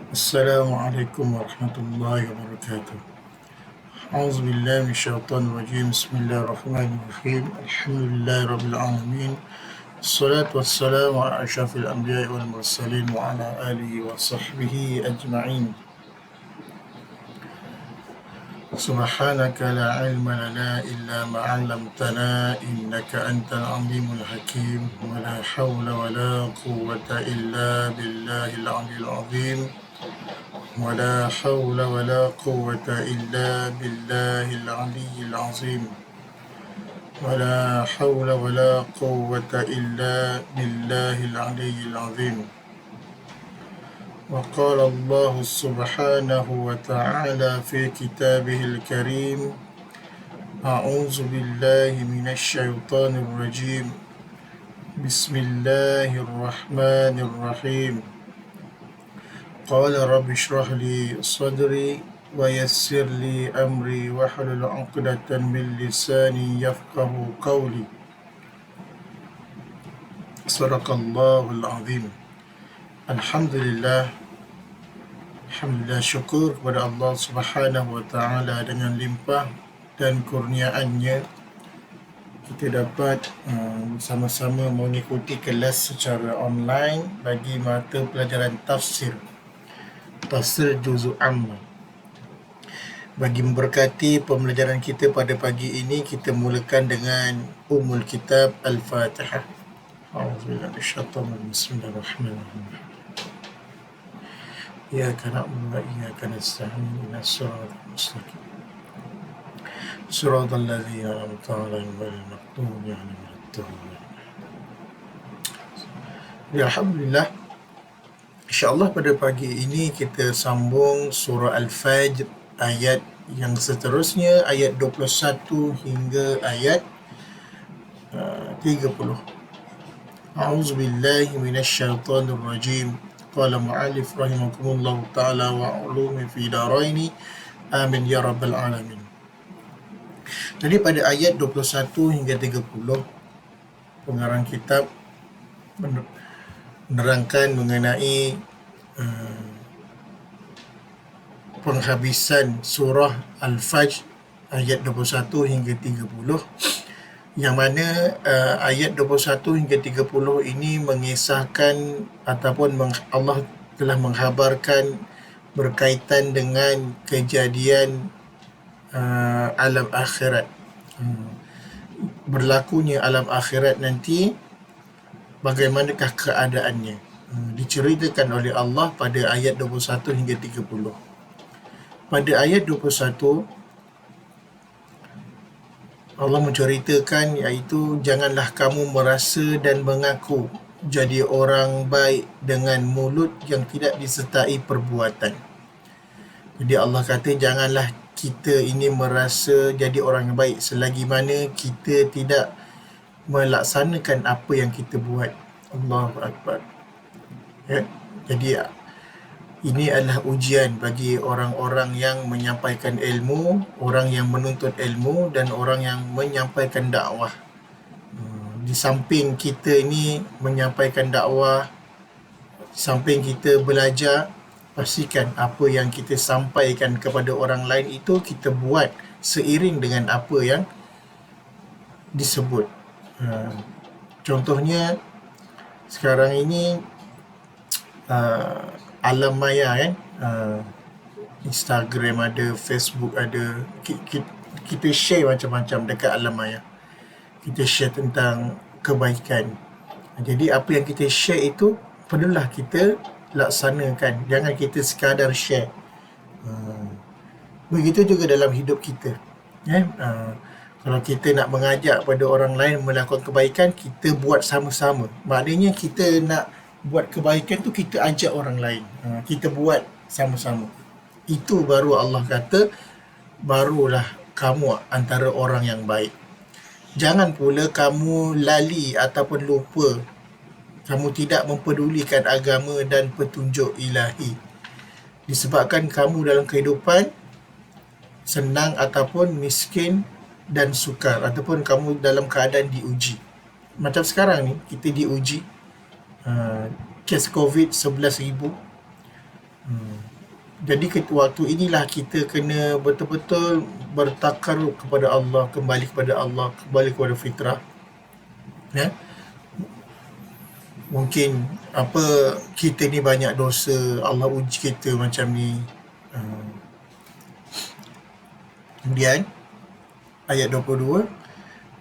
السلام عليكم ورحمة الله وبركاته. أعوذ بالله من الشيطان الرجيم. بسم الله الرحمن الرحيم. الحمد لله رب العالمين. الصلاة والسلام على أشرف الأنبياء والمرسلين وعلى آله وصحبه أجمعين. سبحانك لا علم لنا إلا ما علمتنا إنك أنت العليم الحكيم ولا حول ولا قوة إلا بالله العلي العظيم ولا حول ولا قوة إلا بالله العلي العظيم ولا حول ولا قوة إلا بالله العلي العظيم. وقال الله سبحانه وتعالى في كتابه الكريم: أعوذ بالله من الشيطان الرجيم. بسم الله الرحمن الرحيم. قال رب اشرح لي صدري ويسر لي أمري واحلل عقدة من لساني يفقه قولي. صدق الله العظيم. Alhamdulillah, syukur kepada Allah Subhanahu wa taala dengan limpah dan kurniaannya kita dapat bersama-sama mengikuti kelas secara online bagi mata pelajaran tafsir juzuk amma. Bagi memberkati pembelajaran kita pada pagi ini, kita mulakan dengan Ummul Kitab Al-Fatihah. A'udzubillahi minasyaitonir rajim. Bismillahirrahmanirrahim. إياك نعبد وإياك نستعين اهدنا الصراط المستقيم صراط الذين أنعمت عليهم غير المغضوب عليهم ولا الضالين. Alhamdulillah, insya-Allah pada pagi ini kita sambung surah Al-Fajr ayat yang seterusnya, ayat 21 hingga ayat 30. A'udzubillahi minasyaitonir rajim. Qala mu'allif rahimakumullah ta'ala wa ulumi fi daraini amin ya rabbal alamin. Jadi pada ayat 21 hingga 30, pengarang kitab menerangkan mengenai penghabisan surah Al-Fajr ayat 21 hingga 30, yang mana ayat 21 hingga 30 ini mengisahkan ataupun Allah telah menghabarkan berkaitan dengan kejadian alam akhirat, berlakunya alam akhirat nanti, bagaimanakah keadaannya, diceritakan oleh Allah pada ayat 21 hingga 30. Pada ayat 21 Allah menceritakan, iaitu janganlah kamu merasa dan mengaku jadi orang baik dengan mulut yang tidak disertai perbuatan. Jadi Allah kata janganlah kita ini merasa jadi orang baik selagi mana kita tidak melaksanakan apa yang kita buat. Allahu Akbar. Ya? Jadi ini adalah ujian bagi orang-orang yang menyampaikan ilmu, orang yang menuntut ilmu dan orang yang menyampaikan dakwah. Di samping kita ini menyampaikan dakwah, di samping kita belajar, pastikan apa yang kita sampaikan kepada orang lain itu kita buat seiring dengan apa yang disebut. Contohnya sekarang ini alam maya kan, Instagram ada, Facebook ada, kita share macam-macam dekat alam maya. Kita share tentang kebaikan. Jadi apa yang kita share itu perlulah kita laksanakan, jangan kita sekadar share. Begitu juga dalam hidup kita, kalau kita nak mengajak pada orang lain melakukan kebaikan, kita buat sama-sama. Maknanya kita nak buat kebaikan tu kita ajak orang lain, kita buat sama-sama. Itu baru Allah kata barulah kamu antara orang yang baik. Jangan pula kamu lali ataupun lupa, kamu tidak mempedulikan agama dan petunjuk ilahi, disebabkan kamu dalam kehidupan senang ataupun miskin dan sukar, ataupun kamu dalam keadaan diuji. Macam sekarang ni kita diuji, kes COVID 11,000, Jadi waktu inilah kita kena betul-betul bertakarub kepada Allah, kembali kepada Allah, kembali kepada fitrah. Ya. Mungkin kita ni banyak dosa, Allah uji kita macam ni. Kemudian ayat 22,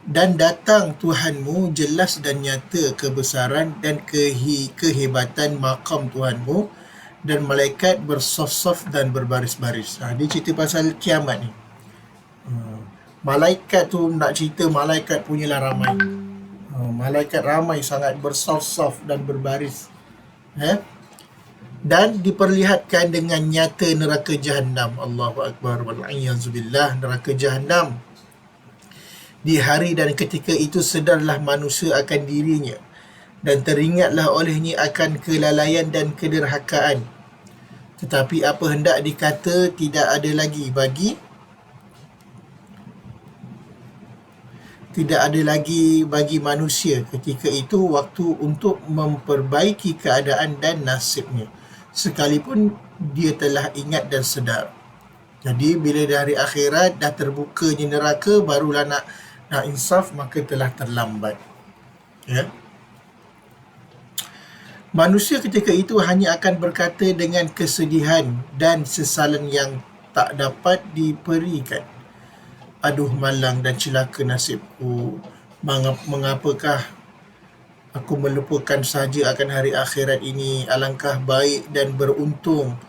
dan datang Tuhanmu jelas dan nyata kebesaran dan kehebatan makam Tuhanmu, dan malaikat bersaf-saf dan berbaris-baris. Dia cerita pasal kiamat ni. Malaikat tu, nak cerita malaikat punyalah ramai. Malaikat ramai sangat, bersaf-saf dan berbaris. Dan diperlihatkan dengan nyata neraka Jahannam. Allahu Akbar wal'iyyazubillah, neraka Jahannam. Di hari dan ketika itu sedarlah manusia akan dirinya, dan teringatlah olehnya akan kelalaian dan kederhakaan. Tetapi apa hendak dikata, tidak ada lagi bagi manusia ketika itu waktu untuk memperbaiki keadaan dan nasibnya, sekalipun dia telah ingat dan sedar. Jadi bila di hari akhirat dah terbukanya neraka, barulah nak insaf, maka telah terlambat. Ya. Manusia ketika itu hanya akan berkata dengan kesedihan dan sesalan yang tak dapat diperikan. Aduh malang dan celaka nasibku, mengapakah aku melupakan saja akan hari akhirat ini. Alangkah baik dan beruntung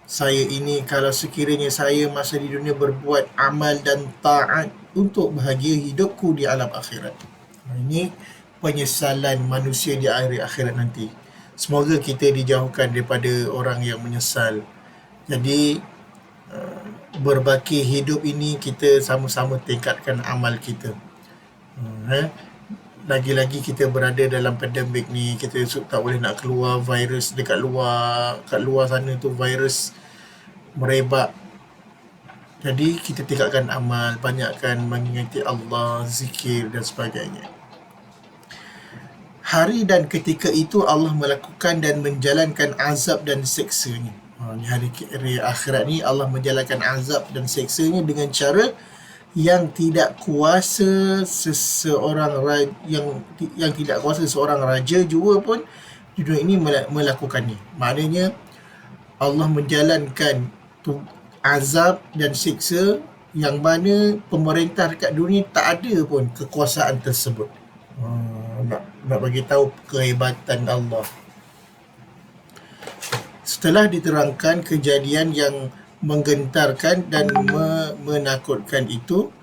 saya ini kalau sekiranya saya masa di dunia berbuat amal dan taat untuk bahagia hidupku di alam akhirat. Ini penyesalan manusia di hari akhirat nanti. Semoga kita dijauhkan daripada orang yang menyesal. Jadi berbaki hidup ini kita sama-sama tingkatkan amal kita. Lagi-lagi kita berada dalam pandemik ni, kita tak boleh nak keluar, virus kat luar sana tu virus merebak. Jadi kita tingkatkan amal, banyakkan mengingati Allah, zikir dan sebagainya. Hari dan ketika itu Allah melakukan dan menjalankan azab dan seksanya. Hari akhirat ni Allah menjalankan azab dan seksanya dengan cara yang tidak kuasa seseorang yang tidak kuasa seorang raja jua pun di dunia ini melakukannya. Maknanya Allah menjalankan azab dan siksa yang mana pemerintah dekat dunia tak ada pun kekuasaan tersebut. Nak bagi tahu kehebatan Allah. Setelah diterangkan kejadian yang menggentarkan dan menakutkan itu,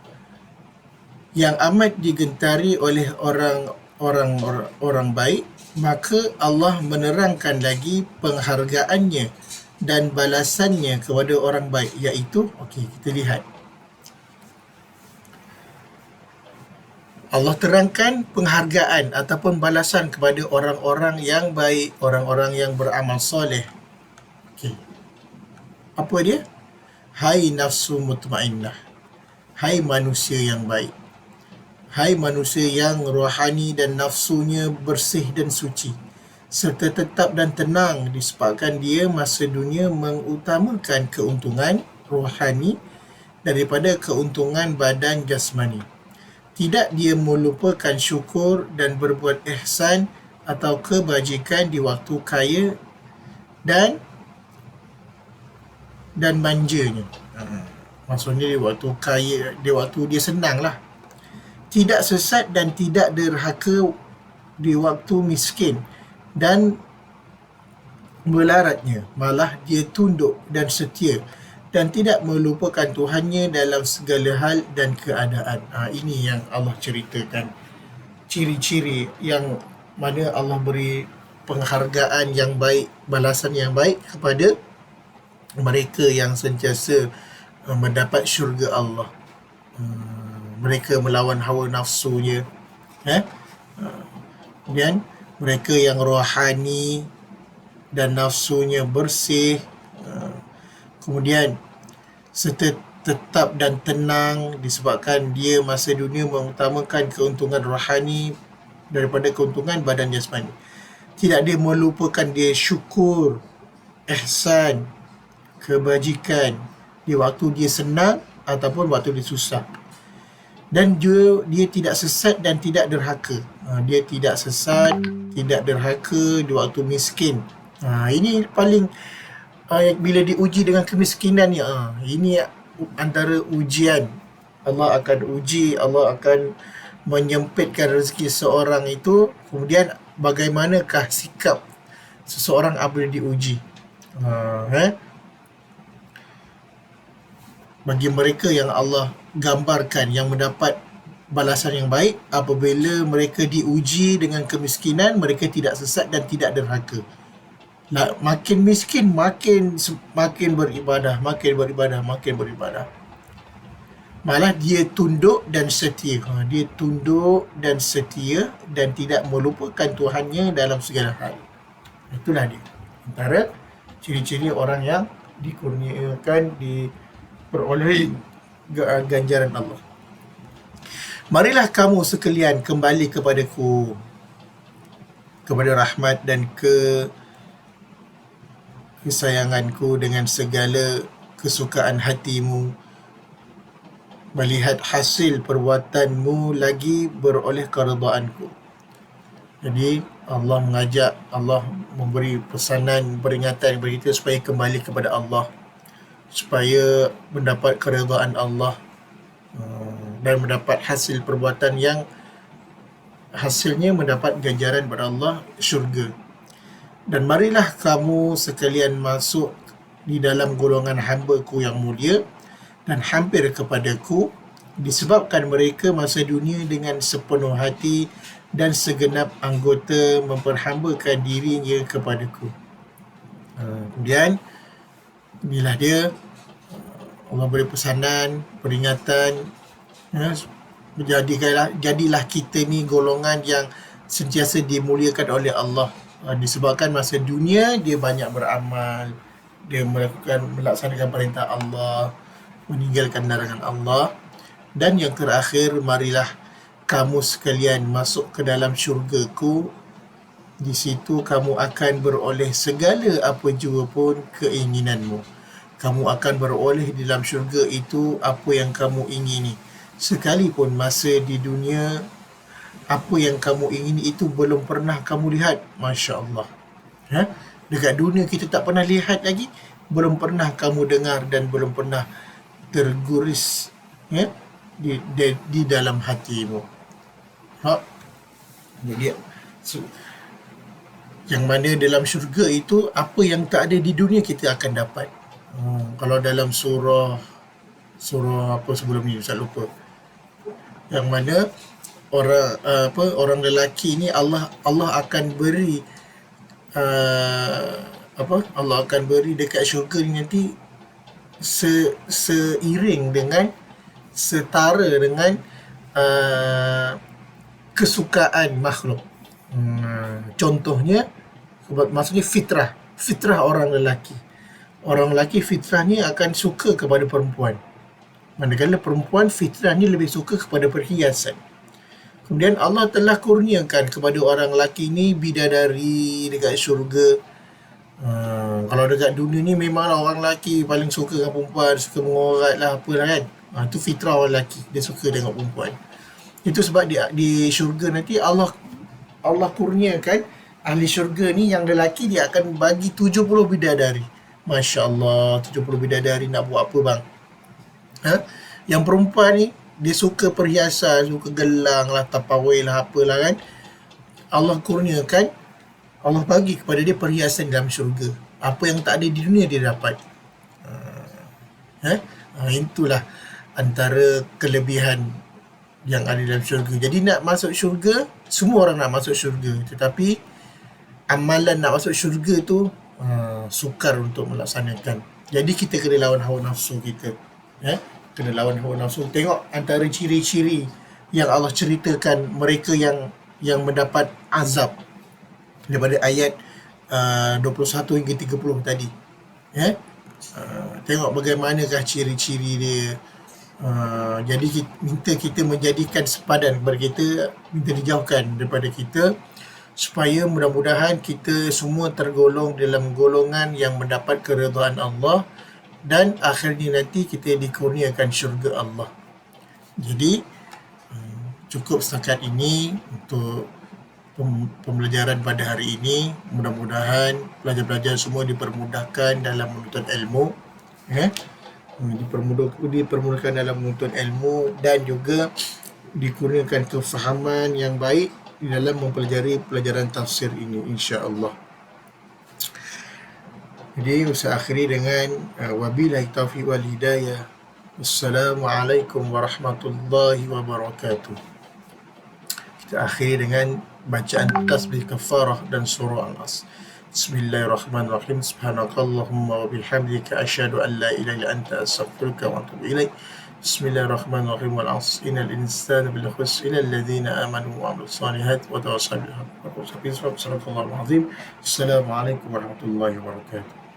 yang amat digentari oleh orang baik, maka Allah menerangkan lagi penghargaannya dan balasannya kepada orang baik, iaitu, kita lihat. Allah terangkan penghargaan ataupun balasan kepada orang-orang yang baik, orang-orang yang beramal soleh. Apa dia? Hai nafsu mutmainnah, hai manusia yang baik, hai manusia yang rohani dan nafsunya bersih dan suci, serta tetap dan tenang disebabkan dia masa dunia mengutamakan keuntungan rohani daripada keuntungan badan jasmani. Tidak dia melupakan syukur dan berbuat ihsan atau kebajikan di waktu kaya dan manjanya. Maksudnya di waktu kaya, di waktu dia senang lah. Tidak sesat dan tidak derhaka di waktu miskin dan melaratnya, malah dia tunduk dan setia dan tidak melupakan Tuhannya dalam segala hal dan keadaan. Ini yang Allah ceritakan, ciri-ciri yang mana Allah beri penghargaan yang baik, balasan yang baik kepada mereka yang sentiasa mendapat syurga Allah. Mereka melawan hawa nafsunya, kemudian mereka yang rohani dan nafsunya bersih, kemudian serta tetap dan tenang disebabkan dia masa dunia mengutamakan keuntungan rohani daripada keuntungan badan jasmani. Tidak dia melupakan dia syukur, ihsan kebajikan di waktu dia senang ataupun waktu dia susah. Dan dia tidak sesat dan tidak derhaka. Dia tidak sesat, tidak derhaka di waktu miskin. Ini paling bila diuji dengan kemiskinan ni, ini antara ujian. Allah akan uji, Allah akan menyempitkan rezeki seorang itu. Kemudian bagaimanakah sikap seseorang apabila diuji. Bagi mereka yang Allah gambarkan yang mendapat balasan yang baik, apabila mereka diuji dengan kemiskinan, mereka tidak sesat dan tidak derhaka. Makin miskin, makin beribadah, makin beribadah. Malah dia tunduk dan setia. Dia tunduk dan setia dan tidak melupakan Tuhannya dalam segala hal. Itulah dia antara ciri-ciri orang yang dikurniakan, diperolehi ganjaran Allah. Marilah kamu sekalian kembali kepadaku, kepada rahmat dan kesayanganku dengan segala kesukaan hatimu, melihat hasil perbuatanmu lagi beroleh keredaanku. Jadi Allah mengajak, Allah memberi pesanan, peringatan kepada kita supaya kembali kepada Allah, supaya mendapat keredaan Allah dan mendapat hasil perbuatan yang hasilnya mendapat ganjaran kepada Allah, syurga. Dan marilah kamu sekalian masuk di dalam golongan hamba-Ku yang mulia dan hampir kepadaku, disebabkan mereka masa dunia dengan sepenuh hati dan segenap anggota memperhambakan dirinya kepadaku. Kemudian inilah dia, Allah beri pesanan, peringatan, jadilah kita ni golongan yang sentiasa dimuliakan oleh Allah, disebabkan masa dunia dia banyak beramal, dia melaksanakan perintah Allah, meninggalkan larangan Allah. Dan yang terakhir, marilah kamu sekalian masuk ke dalam syurga-Ku. Di situ kamu akan beroleh segala apa jua pun keinginanmu. Kamu akan beroleh di dalam syurga itu apa yang kamu ingini. Sekalipun masa di dunia apa yang kamu ingini itu belum pernah kamu lihat. Masya Allah. Dekat dunia kita tak pernah lihat lagi, belum pernah kamu dengar dan belum pernah terguris di dalam hatimu. Jadi yang mana dalam syurga itu apa yang tak ada di dunia kita akan dapat. Kalau dalam surah apa sebelum ni saya lupa, yang mana orang lelaki ni Allah akan beri Allah akan beri dekat syurga ni nanti seiring dengan, setara dengan kesukaan makhluk. Contohnya, maksudnya fitrah orang lelaki. Orang lelaki fitrahnya akan suka kepada perempuan, manakala perempuan fitrahnya lebih suka kepada perhiasan. Kemudian Allah telah kurniakan kepada orang lelaki ni bidadari dekat syurga. Kalau dekat dunia ni memanglah orang lelaki paling suka dengan perempuan, suka mengorat lah apalah kan. Itu fitrah orang lelaki, dia suka dengan perempuan. Itu sebab di syurga nanti Allah kurniakan ahli syurga ni, yang lelaki dia akan bagi 70 bidadari. Masya Allah, 70 bidadari nak buat apa bang? Yang perempuan ni dia suka perhiasan, suka gelang lah, tapawai lah, apalah kan. Allah kurniakan, Allah bagi kepada dia perhiasan dalam syurga. Apa yang tak ada di dunia dia dapat. Itulah antara kelebihan yang ada dalam syurga. Jadi nak masuk syurga, semua orang nak masuk syurga, tetapi amalan nak masuk syurga tu sukar untuk melaksanakan. Jadi kita kena lawan hawa nafsu kita. Kena lawan hawa nafsu. Tengok antara ciri-ciri yang Allah ceritakan mereka yang mendapat azab daripada ayat 21 hingga 30 tadi. Tengok bagaimanakah ciri-ciri dia. Jadi minta kita menjadikan sepadan kepada kita, minta dijauhkan daripada kita, supaya mudah-mudahan kita semua tergolong dalam golongan yang mendapat keredaan Allah dan akhirnya nanti kita dikurniakan syurga Allah. Jadi cukup setakat ini untuk pembelajaran pada hari ini. Mudah-mudahan pelajar-pelajar semua dipermudahkan dalam menuntut ilmu, dipermudahkan dalam menuntut ilmu dan juga dikurniakan kefahaman yang baik di dalam mempelajari pelajaran tafsir ini, insya-Allah. Jadi saya akhiri dengan wabillahi taufiq wal hidayah. Assalamualaikum warahmatullahi wabarakatuh. Kita akhiri dengan bacaan tasbih kafarah dan surah An-Nas. Bismillahirrahmanirrahim. Subhanakallahumma wa bihamdika asyhadu an la ilaha illa anta astaghfiruka wa atubu ilaik. Bismillahirrahmanirrahim. Wal 'asr innal insana lafi khusr illa alladhina amanu wa 'amilus solihat wa tawassaw bil haqqi wa tawassaw bis sabr. Assalamualaikum warahmatullahi wabarakatuh.